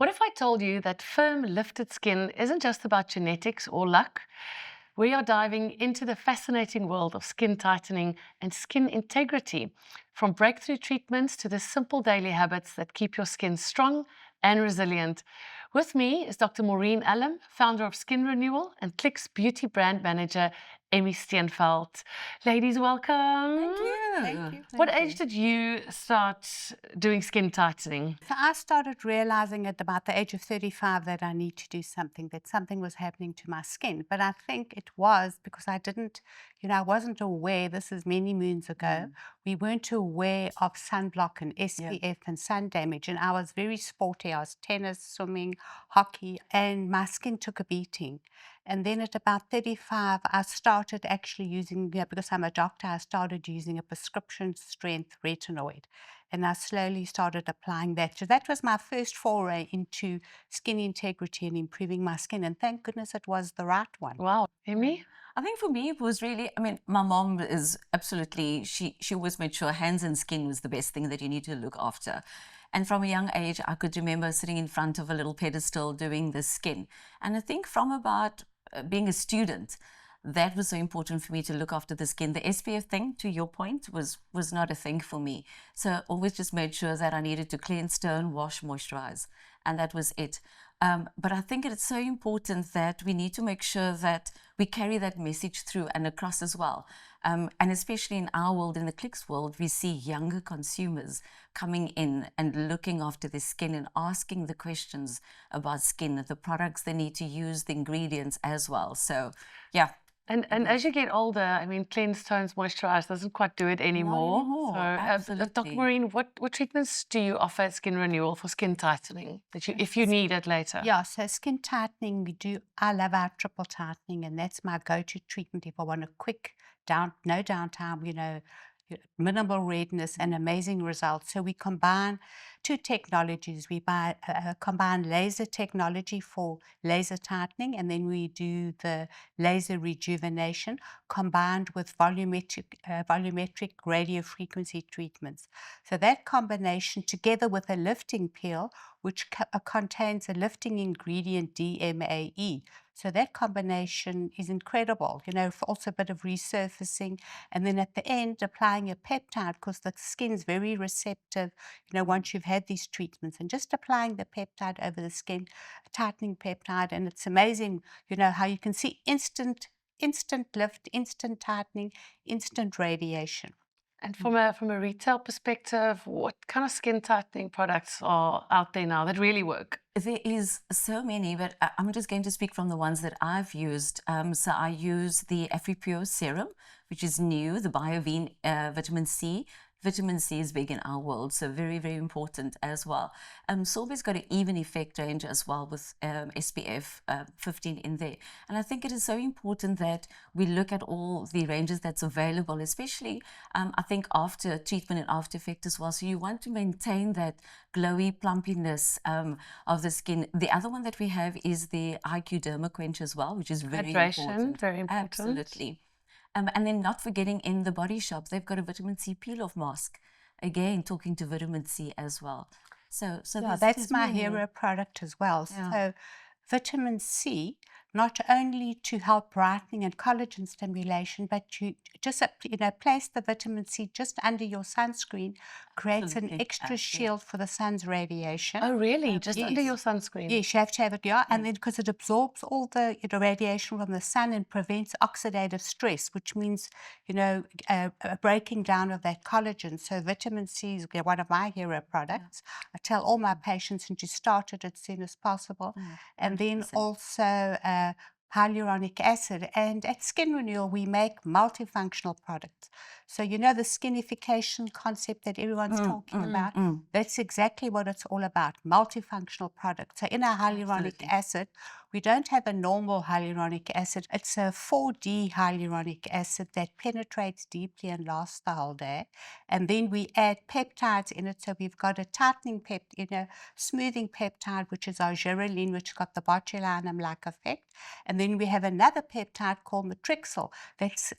What if I told you that firm, lifted skin isn't just about genetics or luck? We are diving into the fascinating world of skin tightening and skin integrity, from breakthrough treatments to the simple daily habits that keep your skin strong and resilient. With me is Dr. Maureen Allen, founder of Skin Renewal, and Click's beauty brand manager, Emmy Steenveld. Ladies, welcome. Thank you. Thank you. What age did you start doing skin tightening? So I started realizing at about the age of 35 that I need to do something, that something was happening to my skin. But I think it was because I didn't, I wasn't aware, this is many moons ago, we weren't aware of sunblock and SPF and sun damage. And I was very sporty. I was tennis, swimming, hockey, and my skin took a beating. And then at about 35, I started actually using, because I'm a doctor, I started using a prescription strength retinoid. And I slowly started applying that. So that was my first foray into skin integrity and improving my skin. And thank goodness it was the right one. Wow. Emmy? I think for me, it was really, my mom is absolutely, she always made sure hands and skin was the best thing that you need to look after. And from a young age, I could remember sitting in front of a little pedestal doing the skin. And I think from about being a student, that was so important for me to look after the skin. The SPF thing, to your point, was not a thing for me. So always just made sure that I needed to cleanse, tone, wash, moisturize. And that was it. But I think it's so important that we need to make sure that we carry that message through and across as well. And especially in our world, in the Clicks world, we see younger consumers coming in and looking after their skin and asking the questions about skin, the products they need to use, the ingredients as well. So, yeah. And as you get older, cleanse, tones, moisturize doesn't quite do it anymore. anymore, So, absolutely. Dr. Maureen, what treatments do you offer at Skin Renewal for skin tightening that if you need it later? Yeah, so skin tightening, I love our triple tightening, and that's my go-to treatment if I want a quick, no downtime, minimal redness and amazing results. So we combine two technologies. We combine laser technology for laser tightening, and then we do the laser rejuvenation combined with volumetric radio frequency treatments. So that combination, together with a lifting peel, which contains a lifting ingredient, DMAE. So that combination is incredible, for also a bit of resurfacing. And then at the end, applying a peptide, because the skin's very receptive, once you've had these treatments. And just applying the peptide over the skin, tightening peptide. And it's amazing, how you can see instant lift, instant tightening, instant radiation. And from a retail perspective, what kind of skin tightening products are out there now that really work? There is so many, but I'm just going to speak from the ones that I've used. So I use the AfriPure serum, which is new, the BioVine vitamin C. Vitamin C is big in our world, so very, very important as well. Sorbet's got an even effect range as well with SPF 15 in there. And I think it is so important that we look at all the ranges that's available, especially I think after treatment and after effect as well. So you want to maintain that glowy plumpiness of the skin. The other one that we have is the IQ Derma Quench as well, which is very important. Very important. Absolutely. And then not forgetting in the Body Shop, they've got a vitamin C peel-off mask. Again, talking to vitamin C as well. So yeah, that's my hero product as well. Yeah. So vitamin C, not only to help brightening and collagen stimulation, but you just place the vitamin C just under your sunscreen, creates an extra shield for the sun's radiation. Oh, really? Just under your sunscreen? Yes, you have to have it, yeah. And then because it absorbs all the radiation from the sun and prevents oxidative stress, which means, a breaking down of that collagen. So vitamin C is one of my hero products. I tell all my patients to start it as soon as possible. And then also hyaluronic acid. And at Skin Renewal, we make multifunctional products. So, the skinification concept that everyone's talking about, that's exactly what it's all about, multifunctional products. So in our hyaluronic acid, we don't have a normal hyaluronic acid. It's a 4D hyaluronic acid that penetrates deeply and lasts the whole day. And then we add peptides in it. So we've got a tightening smoothing peptide, which is our geraldine, which got the botulinum-like effect. And then we have another peptide called matrixyl that's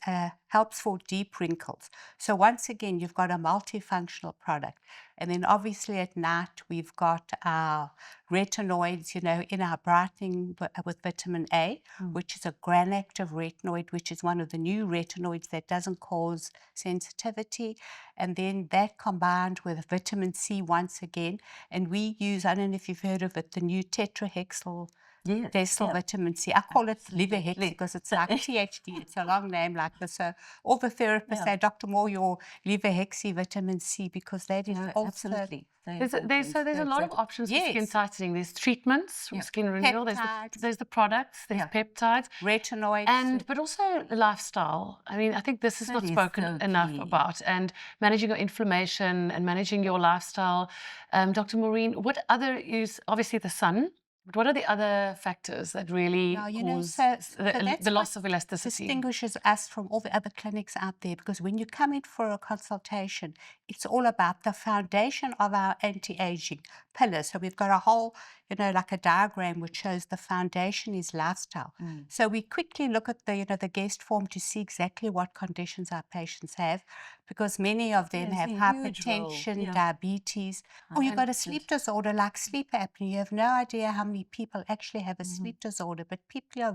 helps for deep wrinkles. So once again, you've got a multifunctional product. And then obviously at night, we've got our retinoids, in our brightening with vitamin A, which is a gram-active retinoid, which is one of the new retinoids that doesn't cause sensitivity. And then that combined with vitamin C once again. And we use, I don't know if you've heard of it, the new tetrahexyl vitamin C. I call it liver hex because it's like THD. It's a long name like this. So all the therapists say, Dr. Moore, your liver hexy vitamin C, because that is also... Absolutely. There's a lot of options for skin tightening. There's treatments for skin renewal. There's the products. There's peptides, retinoids, but also lifestyle. I mean, I think this is not spoken enough about. And managing your inflammation and managing your lifestyle. Dr. Maureen, what other use? Obviously, the sun. But what are the other factors that really cause the loss of elasticity? Distinguishes us from all the other clinics out there, because when you come in for a consultation, it's all about the foundation of our anti-aging pillars. So we've got a whole, like a diagram which shows the foundation is lifestyle. So we quickly look at the guest form to see exactly what conditions our patients have, because many of them have hypertension, diabetes, or you've got a sleep disorder like sleep apnea. You have no idea how many people actually have a sleep disorder, but people are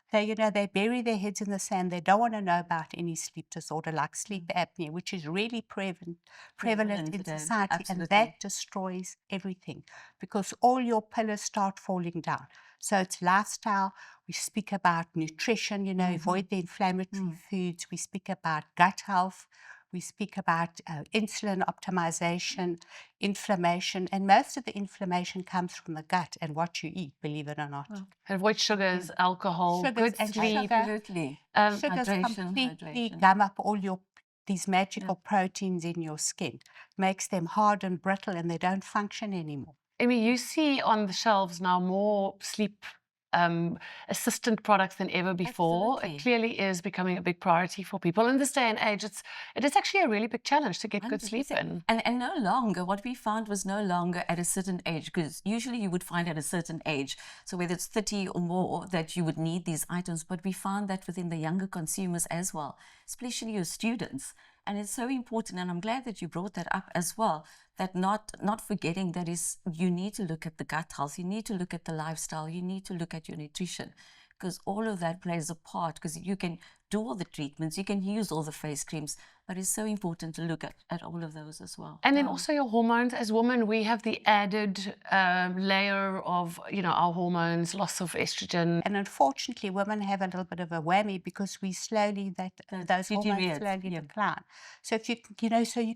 they bury their heads in the sand. They don't want to know about any sleep disorder like sleep apnea, which is really prevalent in society, and that destroys everything, because all your pillars start falling down. So it's lifestyle. We speak about nutrition, avoid the inflammatory foods. We speak about gut health. We speak about insulin optimization, inflammation, and most of the inflammation comes from the gut and what you eat, believe it or not. Avoid sugars, alcohol, good sleep. Sugars completely gum up all these magical proteins in your skin, makes them hard and brittle, and they don't function anymore. I mean, you see on the shelves now more sleep assistant products than ever before. It clearly is becoming a big priority for people in this day and age. It is actually a really big challenge to get 100%. Good sleep in. And no longer, what we found was no longer at a certain age, because usually you would find at a certain age, so whether it's 30 or more, that you would need these items, but we found that within the younger consumers as well, especially your students. And it's so important, and I'm glad that you brought that up as well, that not forgetting that you need to look at the gut health, you need to look at the lifestyle, you need to look at your nutrition, because all of that plays a part, because you can do all the treatments, you can use all the face creams, but it's so important to look at all of those as well. And then also your hormones. As women, we have the added layer of, our hormones, loss of estrogen. And unfortunately, women have a little bit of a whammy, because we those hormones slowly decline. So if you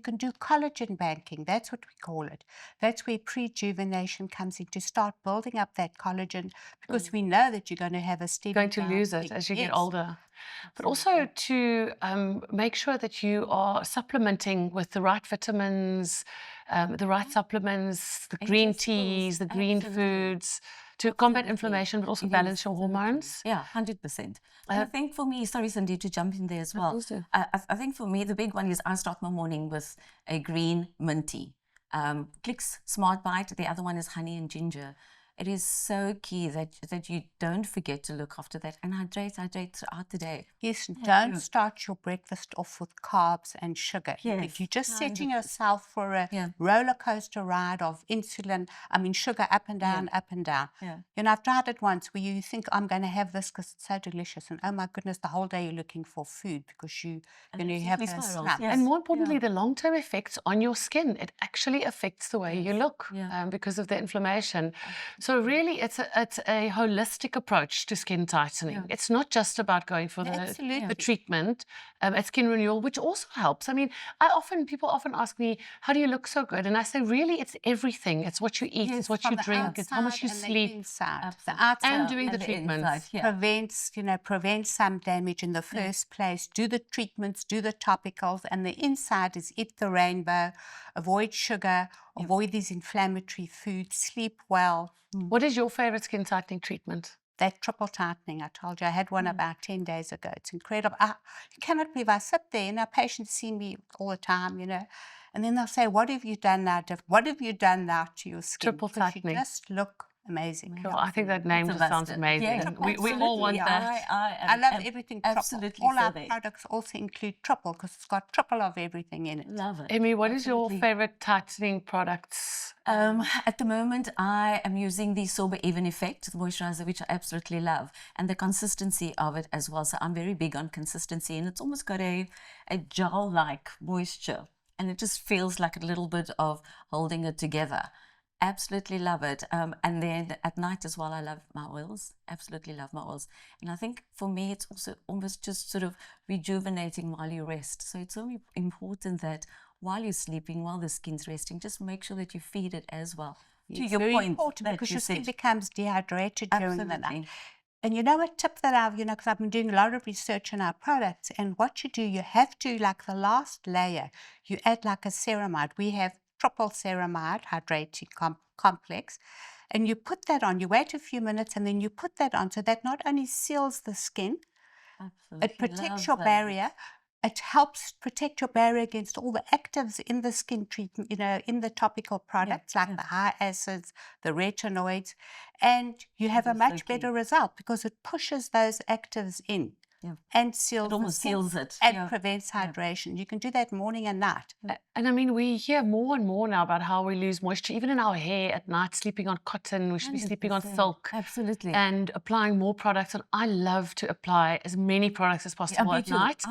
can do collagen banking, that's what we call it. That's where prejuvenation comes in, to start building up that collagen, because we know that you're going to have a steady going to lose it as you get older. But also to make sure that you are supplementing with the right vitamins, the right supplements, the green teas, the green foods, to combat inflammation, but also balance your hormones. Yeah, 100%. I think for me, sorry, Cindy, to jump in there as well. I think for me, the big one is I start my morning with a green mint tea. Clicks Smart Bite. The other one is honey and ginger. It is so key that you don't forget to look after that and hydrate throughout the day. Yes, don't start your breakfast off with carbs and sugar. Yes, if you're just setting yourself for a roller coaster ride of sugar up and down, up and down. I've tried it once where you think, I'm going to have this because it's so delicious, and oh my goodness, the whole day you're looking for food because you have those slumps. And more importantly, the long-term effects on your skin. It actually affects the way you look because of the inflammation. So really, it's a holistic approach to skin tightening. It's not just about going for the treatment at skin renewal, which also helps. I mean, people often ask me, how do you look so good? And I say, really, it's everything. It's what you eat, it's what you drink, it's how much you sleep. The outside and doing the treatments. Prevents some damage in the first place. Do the treatments, do the topicals, and the inside is eat the rainbow, avoid sugar, avoid these inflammatory foods, sleep well. What is your favorite skin tightening treatment? That triple tightening, I told you. I had one about 10 days ago. It's incredible. You cannot believe I sit there, patients see me all the time, and then they'll say, what have you done now? What have you done now to your skin? Triple tightening. You just look amazing. Cool. I think that name It's a just sounds must. amazing. Yeah, We all want absolutely. that. I love everything triple. absolutely All so our there. products also include triple because it's got triple of everything in it. Love it. Emmy, what is your Absolutely. favorite tightening products? At the moment, I am using the Sober Even Effect, the moisturizer, which I absolutely love, and the consistency of it as well. So I'm very big on consistency, and it's almost got a gel-like moisture, and it just feels like a little bit of holding it together. Absolutely love it. And then at night as well, I love my oils. Absolutely love my oils. And I think for me, it's also almost just sort of rejuvenating while you rest. So it's so important that while you're sleeping, while the skin's resting, just make sure that you feed it as well. To It's your very point, important that because you your skin said. becomes dehydrated during the night. Absolutely. And you know a tip that I've, because I've been doing a lot of research on our products, and what you do, you have to, like the last layer, you add like a ceramide. We have triple ceramide hydrating complex, and you put that on. You wait a few minutes, and then you put that on, so that not only seals the skin, Absolutely. it protects love your that. barrier. It helps protect your barrier against all the actives in the skin treatment, in the topical products like the high acids, the retinoids, and you have a That is so much key. better result because it pushes those actives in Yeah. and seals It the almost skin seals it. and Yeah. prevents hydration. You can do that morning and night. And I mean, we hear more and more now about how we lose moisture, even in our hair at night, sleeping on cotton, we should be sleeping on 100%. silk. Absolutely. And applying more products. And I love to apply as many products as possible me at too. night.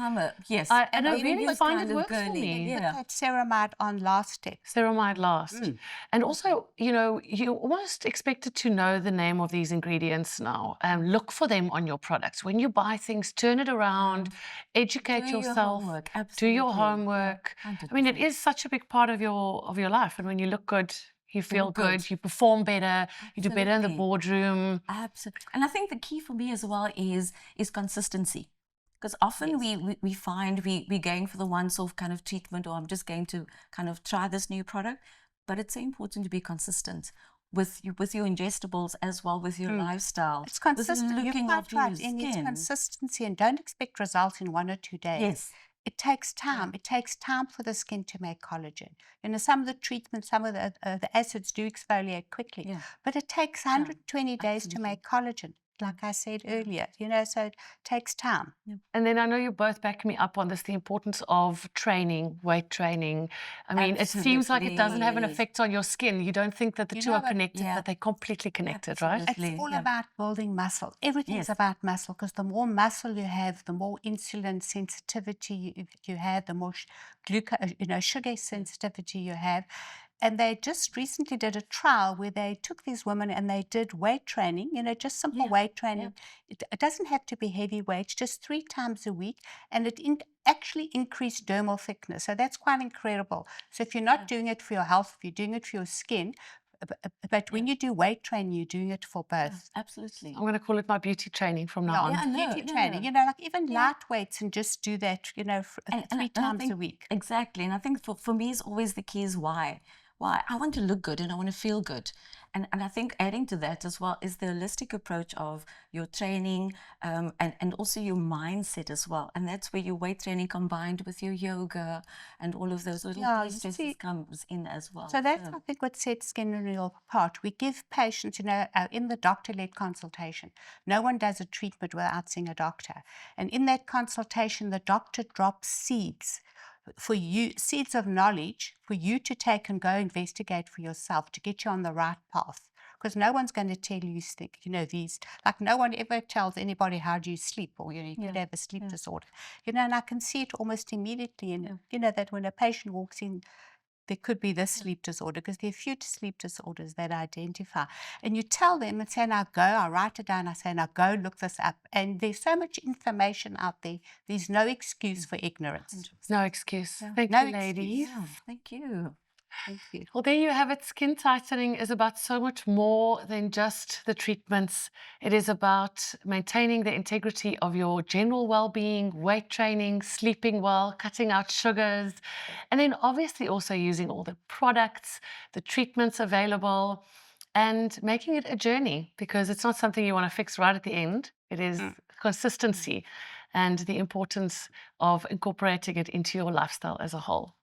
Yes. And I mean, really you're find kind it of works for girly. me. Put Yeah. that ceramide on last step. Ceramide last. And also, you're almost expected to know the name of these ingredients now and look for them on your products. When you buy things, turn it around, educate Do your yourself, homework. do your Absolutely. Yeah. homework. I mean, it 100%. is such a big part of your life. And when you look good, you feel look good, good. you perform better, you do better in the Absolutely. boardroom. Absolutely. And I think the key for me as well is consistency. Because often we find we're going for the once-off kind of treatment, or I'm just going to kind of try this new product. But it's so important to be consistent with your ingestibles as well, with your lifestyle. It's consistent. With You're looking quite after right. your And it's skin. consistency, and don't expect results in 1 or 2 days. Yes. It takes time. It takes time for the skin to make collagen. Some of the treatments, some of the acids do exfoliate quickly, but it takes 120 days to make collagen, like I said earlier, so it takes time. And then I know you both back me up on this, the importance of training, weight training. I mean, it seems like it doesn't have an Absolutely. effect on your skin. You don't think that the two know are what? connected, Yeah. but they're completely connected, right? Absolutely. It's all about building muscle. Everything's about muscle, because the more muscle you have, the more insulin sensitivity you have, the more sugar sensitivity you have. And they just recently did a trial where they took these women and they did weight training, just simple weight training. It doesn't have to be heavy weights, just 3 times a week. And it actually increased dermal thickness. So that's quite incredible. So if you're not doing it for your health, if you're doing it for your skin, but when you do weight training, you're doing it for both. Absolutely. I'm going to call it my beauty training from now on. Yeah, no, Beauty training, like even light weights, and just do that, 3 times a week. Exactly. And I think for me, it's always the key is why. Why? I want to look good and I want to feel good. And I think adding to that as well is the holistic approach of your training and also your mindset as well. And that's where your weight training combined with your yoga and all of those little processes comes in as well. So that's, I think, what sets Skin Renewal apart. We give patients, in the doctor-led consultation, no one does a treatment without seeing a doctor. And in that consultation, the doctor drops seeds for you, seeds of knowledge for you to take and go investigate for yourself to get you on the right path. Because no one's going to tell you these, like no one ever tells anybody how do you sleep, or you could have a sleep disorder. And I can see it almost immediately. And that when a patient walks in, there could be this sleep disorder, because there are few sleep disorders that I identify. And you tell them and say, now go, I write it down, I say, now go look this up. And there's so much information out there. There's no excuse for ignorance. No excuse. Thank No you, ladies. Yeah, thank you. Thank you. Well, there you have it. Skin tightening is about so much more than just the treatments. It is about maintaining the integrity of your general well-being, weight training, sleeping well, cutting out sugars, and then obviously also using all the products, the treatments available, and making it a journey, because it's not something you want to fix right at the end. It is consistency and the importance of incorporating it into your lifestyle as a whole.